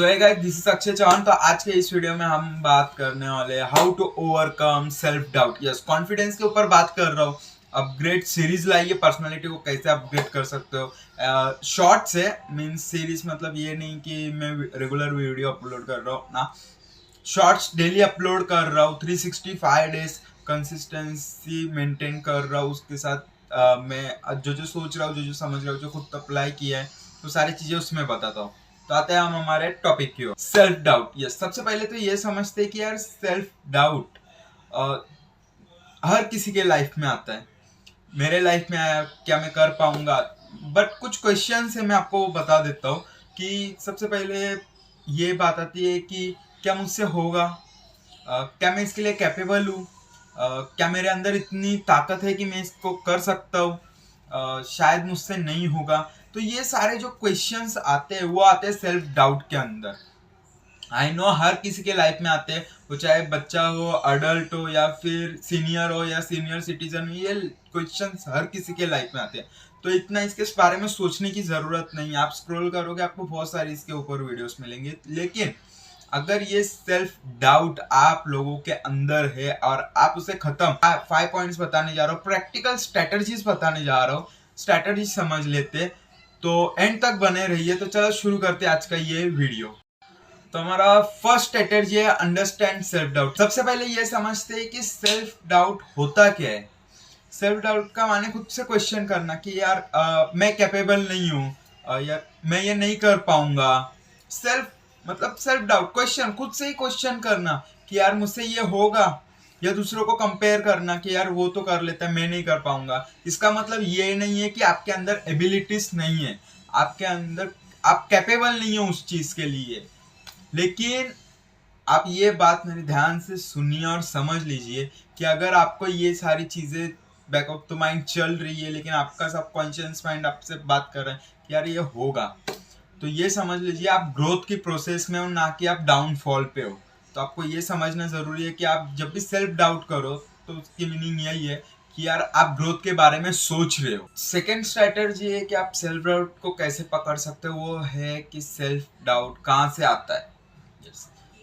तो hey guys, this is Akshay Chauhan. तो आज के इस वीडियो में हम बात करने वाले हैं how to overcome self doubt. Yes, confidence के ऊपर बात कर रहा हूँ। अपग्रेड सीरीज लाइए, पर्सनालिटी को कैसे अपग्रेड कर सकते हो। शॉर्ट से मीन्स सीरीज मतलब ये नहीं कि मैं रेगुलर वीडियो अपलोड कर रहा हूँ ना, शॉर्ट्स डेली अपलोड कर रहा हूँ। 365 डेज कंसिस्टेंसी मेंटेन कर रहा हूँ। उसके साथ मैं जो सोच रहा हूँ, जो समझ रहा हूँ, जो खुद अप्लाई किया है, तो सारी चीजें उसमें बताता हूँ। तो आते हैं हम हमारे टॉपिक की ओर, सेल्फ डाउट। यस, सबसे पहले तो ये समझते हैं कि यार सेल्फ डाउट हर किसी के लाइफ में आता है। मेरे लाइफ में आया, क्या मैं कर पाऊंगा? बट कुछ क्वेश्चन से मैं आपको बता देता हूँ कि सबसे पहले ये बात आती है कि क्या मुझसे होगा? क्या मैं इसके लिए कैपेबल हूँ? क्या मेरे अंदर इतनी ताकत है कि मैं इसको कर सकता हूँ? शायद मुझसे नहीं होगा। तो ये सारे जो क्वेश्चंस आते हैं वो आते हैं सेल्फ डाउट के अंदर। आई नो हर किसी के लाइफ में आते हैं, वो चाहे बच्चा हो, अडल्ट हो, या फिर सीनियर हो या सीनियर सिटीजन हो, ये क्वेश्चंस हर किसी के लाइफ में आते हैं। तो इतना इसके बारे में सोचने की जरूरत नहीं है। आप स्क्रॉल करोगे आपको बहुत सारी इसके ऊपर वीडियोस मिलेंगे। लेकिन अगर ये सेल्फ डाउट आप लोगों के अंदर है और आप उसे खत्म, 5 पॉइंट्स बताने जा रहा हूँ, प्रैक्टिकल स्ट्रेटजीज बताने जा रहा हूँ, स्ट्रेटजी समझ लेते तो एंड तक बने रहिए। तो चलो शुरू करते आज का ये वीडियो। तो हमारा फर्स्ट स्ट्रेटजी है अंडरस्टैंड सेल्फ डाउट। सबसे पहले ये समझते हैं कि सेल्फ डाउट होता क्या है। सेल्फ डाउट का माने खुद से क्वेश्चन करना कि यार मैं कैपेबल नहीं हूँ, यार मैं ये नहीं कर पाऊंगा। सेल्फ मतलब सेल्फ डाउट, क्वेश्चन, खुद से ही क्वेश्चन करना कि यार मुझसे ये होगा, या दूसरों को कंपेयर करना कि यार वो तो कर लेता है, मैं नहीं कर पाऊंगा। इसका मतलब ये नहीं है कि आपके अंदर एबिलिटीज नहीं है, आपके अंदर आप कैपेबल नहीं हो उस चीज के लिए। लेकिन आप ये बात मेरे ध्यान से सुनिए और समझ लीजिए कि अगर आपको ये सारी चीजें बैक ऑफ द माइंड चल रही है, लेकिन आपका सबकॉन्शियस माइंड आपसे बात कर रहा है कि यार ये होगा, तो ये समझ लीजिए आप ग्रोथ की प्रोसेस में हो, ना कि आप डाउनफॉल पे हो। तो आपको ये समझना जरूरी है कि आप जब भी सेल्फ डाउट करो तो उसकी मीनिंग यही है कि यार आप ग्रोथ के बारे में सोच रहे हो। सेकेंड स्ट्रेटजी है कि आप सेल्फ डाउट को कैसे पकड़ सकते हो, वो है कि सेल्फ डाउट कहाँ से आता है।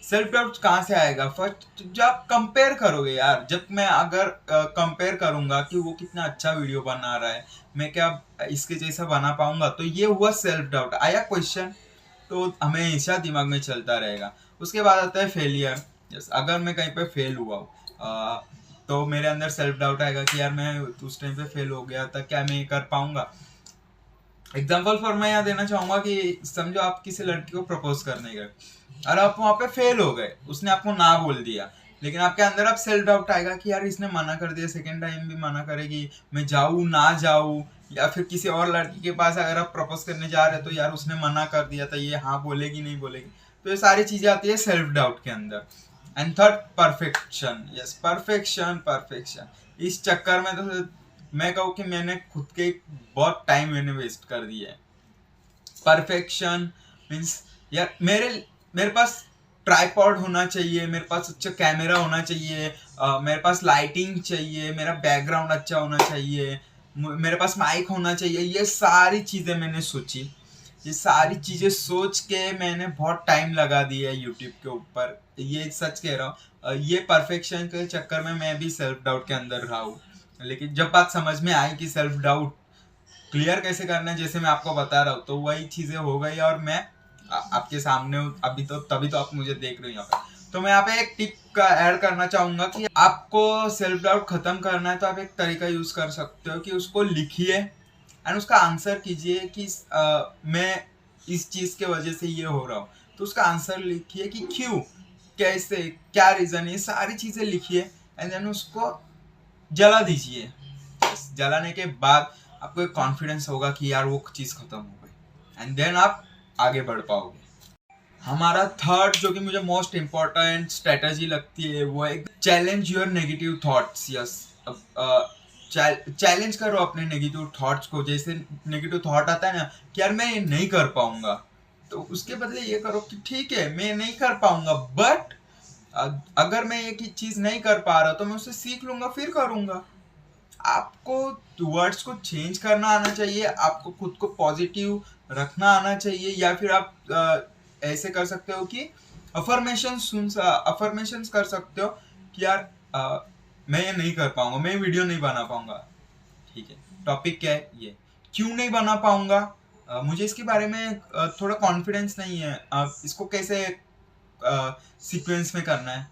सेल्फ डाउट कहाँ से आएगा? फर्स्ट जब आप कंपेयर करोगे, यार जब मैं अगर कंपेयर करूंगा कि वो कितना अच्छा वीडियो बना रहा है, मैं क्या इसके जैसा बना पाऊंगा, तो ये हुआ सेल्फ डाउट। आया क्वेश्चन, तो हमेशा दिमाग में चलता रहेगा। उसके बाद आता है फेलियर। यस, अगर मैं कहीं पे फेल हुआ हूँ तो मेरे अंदर सेल्फ डाउट आएगा कि यार मैं उस टाइम पे फेल हो गया था, क्या मैं कर पाऊंगा? एग्जाम्पल फॉर मैं यहाँ देना चाहूंगा कि समझो आप किसी लड़की को प्रपोज करने गए और आप वहां पे फेल हो गए, उसने आपको ना बोल दिया, लेकिन आपके अंदर अब सेल्फ डाउट आएगा कि यार इसने मना कर दिया, सेकेंड टाइम भी मना करेगी, मैं जाऊँ ना जाऊँ। या फिर किसी और लड़की के पास अगर आप प्रपोज करने जा रहे हैं तो यार उसने मना कर दिया था, ये हाँ बोलेगी नहीं बोलेगी। तो ये सारी चीजें आती है सेल्फ डाउट के अंदर। And third, perfection. Yes, perfection perfection इस चक्कर में तो मैं कहूँ कि मैंने खुद के बहुत टाइम मैंने वेस्ट कर दिया है। परफेक्शन मीन्स यार मेरे पास ट्राइपॉड होना चाहिए, मेरे पास अच्छा कैमरा होना चाहिए, मेरे पास लाइटिंग चाहिए, मेरा बैकग्राउंड अच्छा होना चाहिए, मेरे पास माइक होना चाहिए। ये सारी चीजें मैंने सोची, ये सारी चीजें सोच के मैंने बहुत टाइम लगा दिया है यूट्यूब के ऊपर। ये सच कह रहा हूँ, ये परफेक्शन के चक्कर में मैं भी सेल्फ डाउट के अंदर रहा हूँ। लेकिन जब बात समझ में आई कि सेल्फ डाउट क्लियर कैसे करना है, जैसे मैं आपको बता रहा हूँ, तो वही चीजें हो गई और मैं आपके सामने हूँ अभी। तो तभी तो आप मुझे देख रहे हो यहाँ पे। तो मैं यहाँ पे एक टिप का ऐड करना चाहूंगा कि आपको सेल्फ डाउट खत्म करना है तो आप एक तरीका यूज कर सकते हो कि उसको लिखिए एंड उसका आंसर कीजिए कि मैं इस चीज के वजह से ये हो रहा हूँ। तो उसका आंसर लिखिए कि क्यों, कैसे, क्या रीजन, ये सारी चीजें लिखिए एंड देन उसको जला दीजिए। जलाने के बाद आपको एक कॉन्फिडेंस होगा कि यार वो चीज खत्म हो गई एंड देन आप आगे बढ़ पाओगे। हमारा थर्ड जो कि मुझे मोस्ट इम्पोर्टेंट स्ट्रेटजी लगती है वो है challenge your negative thoughts. Yes, challenge करो अपने नेगेटिव थॉट्स को। जैसे नेगेटिव थॉट आता है ना कि यार मैं ये नहीं कर पाऊंगा, तो उसके बदले ये करो कि ठीक है मैं नहीं कर पाऊंगा, बट अगर मैं ये चीज नहीं कर पा रहा तो मैं उसे सीख लूंगा, फिर करूंगा। आपको वर्ड्स को चेंज करना आना चाहिए, आपको खुद को पॉजिटिव रखना आना चाहिए, या फिर आप ऐसे कर सकते हो कि अफर्मेशंस कर सकते हो कि यार मैं ये नहीं कर पाऊंगा, मैं वीडियो नहीं बना पाऊंगा। ठीक है, टॉपिक क्या है ये, क्यों नहीं बना पाऊंगा, मुझे इसके बारे में थोड़ा कॉन्फिडेंस नहीं है, इसको कैसे सीक्वेंस में करना है,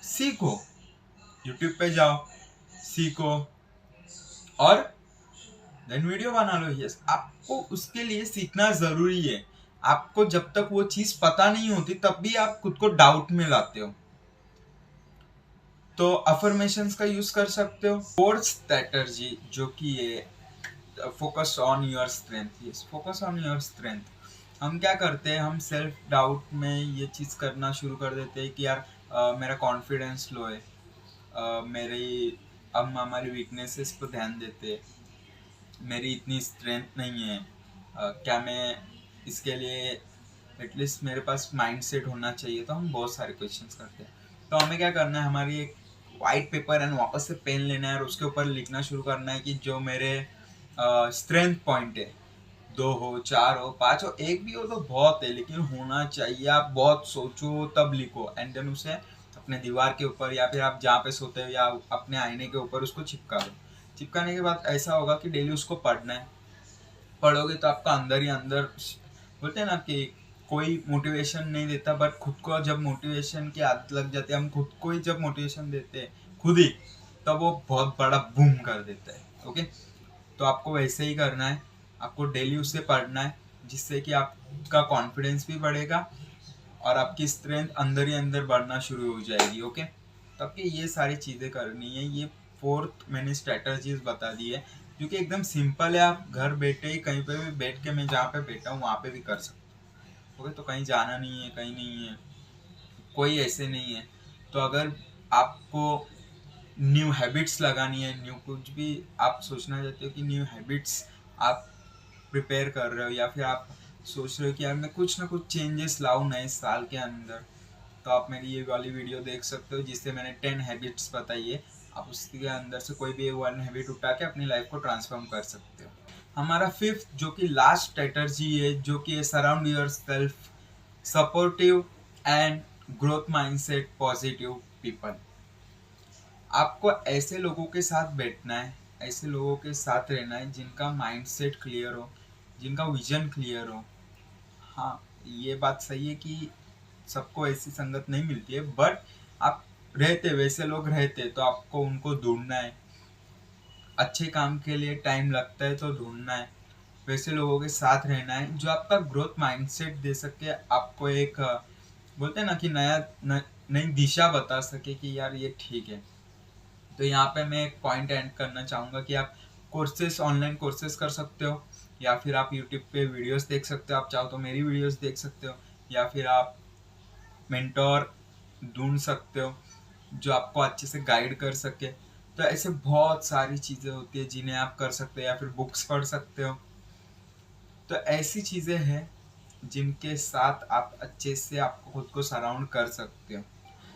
सीखो, यूट्यूब पे जाओ, सीखो और देन वीडियो बना लो। यस, आपको उसके लिए सीखना जरूरी है। आपको जब तक वो चीज पता नहीं होती तब भी आप खुद को डाउट में लाते हो, तो अफर्मेशंस का यूज कर सकते हो। फोर्थ स्ट्रेटजी जो कि ये focus on your strength. Yes, focus on your strength. हम क्या करते हैं, हम सेल्फ डाउट में ये चीज करना शुरू कर देते हैं कि यार मेरा कॉन्फिडेंस लो है, मेरी हम हमारी वीकनेसेस पर ध्यान देते हैं, मेरी इतनी स्ट्रेंथ नहीं है, क्या मैं इसके लिए एटलीस्ट मेरे पास माइंड सेट होना चाहिए। तो हम बहुत सारे क्वेश्चंस करते हैं। तो हमें क्या करना है, हमारी एक वाइट पेपर एंड वापस से पेन लेना है और उसके ऊपर लिखना शुरू करना है कि जो मेरे स्ट्रेंथ पॉइंट है, 2 हो, 4 हो, 5 हो, एक भी हो तो बहुत है, लेकिन होना चाहिए। आप बहुत सोचो तब लिखो एंड देन उसे अपने दीवार के ऊपर या फिर आप जहाँ पे सोते हो या अपने आईने के ऊपर उसको चिपका दो। चिपकाने के बाद ऐसा होगा कि डेली उसको पढ़ना है। पढ़ोगे तो आपका अंदर ही अंदर, बोलते हैं ना कि कोई मोटिवेशन नहीं देता, बट खुद को जब मोटिवेशन की आदत लग जाती है, हम खुद को ही जब मोटिवेशन देते हैं खुद ही, तब वो बहुत बड़ा बूम कर देता है। ओके, तो आपको वैसे ही करना है, आपको डेली उसे पढ़ना है, जिससे कि आपका कॉन्फिडेंस भी बढ़ेगा और आपकी स्ट्रेंथ अंदर ही अंदर बढ़ना शुरू हो जाएगी। ओके, तो आपकी ये सारी चीज़ें करनी है। ये फोर्थ मैंने स्ट्रेटजीज बता दी है जो कि एकदम सिंपल है। आप घर बैठे ही कहीं पे भी बैठ के, मैं जहाँ पे बैठा हूँ वहाँ पे भी कर सकते हो। ओके, तो कहीं जाना नहीं है, कहीं नहीं है, कोई ऐसे नहीं है। तो अगर आपको न्यू हैबिट्स लगानी है, न्यू कुछ भी आप सोचना चाहते हो कि न्यू हैबिट्स आप प्रिपेयर कर रहे हो, या फिर आप सोच रहे हो कि यार मैं कुछ ना कुछ चेंजेस लाऊं नए साल के अंदर, तो आप मेरी ये वाली वीडियो देख सकते हो जिससे मैंने 10 हैबिट्स बताई है। आप उसके अंदर से कोई भी 1 हैबिट उठा के अपनी लाइफ को ट्रांसफॉर्म कर सकते हो। हमारा फिफ्थ जो कि लास्ट स्ट्रेटजी है, जो कि है surround your self supportive and growth mindset positive people. आपको ऐसे लोगों के साथ बैठना है, ऐसे लोगों के साथ रहना है जिनका माइंडसेट क्लियर हो, जिनका विजन क्लियर हो। हाँ, ये बात सही है कि सबको ऐसी संगत नहीं मिलती है, बट आप रहते वैसे लोग रहते, तो आपको उनको ढूंढना है। अच्छे काम के लिए टाइम लगता है तो ढूंढना है, वैसे लोगों के साथ रहना है जो आपका ग्रोथ माइंडसेट दे सके, आपको एक बोलते हैं ना कि नई दिशा बता सके कि यार ये ठीक है। तो यहाँ पे मैं एक पॉइंट ऐड करना चाहूँगा कि आप कोर्सेस, ऑनलाइन कोर्सेस कर सकते हो, या फिर आप यूट्यूब पे वीडियोस देख सकते हो। आप चाहो तो मेरी वीडियोस देख सकते हो, या फिर आप मेंटोर ढूंढ सकते हो जो आपको अच्छे से गाइड कर सके। तो ऐसे बहुत सारी चीज़ें होती है जिन्हें आप कर सकते हो, या फिर बुक्स पढ़ सकते हो। तो ऐसी चीज़ें हैं जिनके साथ आप अच्छे से आपको खुद को सराउंड कर सकते हो।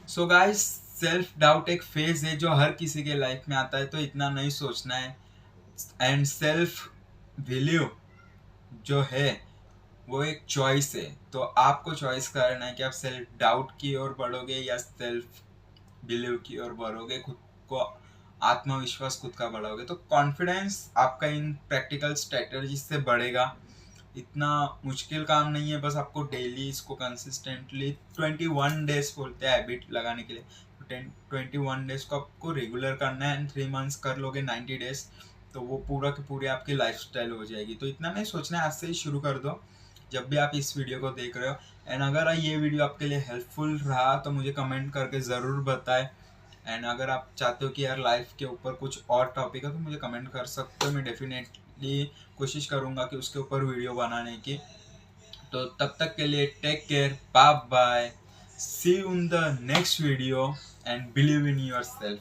सो गाइस, सेल्फ डाउट एक फेज है जो हर किसी के लाइफ में आता है, तो इतना नहीं सोचना है। एंड सेल्फ वैल्यू जो है वो एक चॉइस है, तो आपको चॉइस करना है कि आप सेल्फ डाउट की ओर बढ़ोगे या सेल्फ बिलीव की ओर बढ़ोगे, खुद को आत्मविश्वास खुद का बढ़ाओगे। तो कॉन्फिडेंस आपका इन प्रैक्टिकल स्ट्रेटजी से बढ़ेगा। इतना मुश्किल काम नहीं है, बस आपको डेली इसको कंसिस्टेंटली 21 डेज बोलते हैं हैबिट लगाने के लिए, 21 डेज को आपको रेगुलर करना है एंड 3 मंथ्स कर लोगे 90 डेज, तो वो पूरा के पूरे आपकी लाइफस्टाइल हो जाएगी। तो इतना नहीं सोचना है, आज से ही शुरू कर दो जब भी आप इस वीडियो को देख रहे हो। एंड अगर ये वीडियो आपके लिए हेल्पफुल रहा तो मुझे कमेंट करके ज़रूर बताएं। एंड अगर आप चाहते हो कि यार लाइफ के ऊपर कुछ और टॉपिक है तो मुझे कमेंट कर सकते हो, मैं डेफिनेटली कोशिश करूँगा कि उसके ऊपर वीडियो बनाने की। तो तब तक के लिए take care, bye bye, see you in the next video and believe in your self.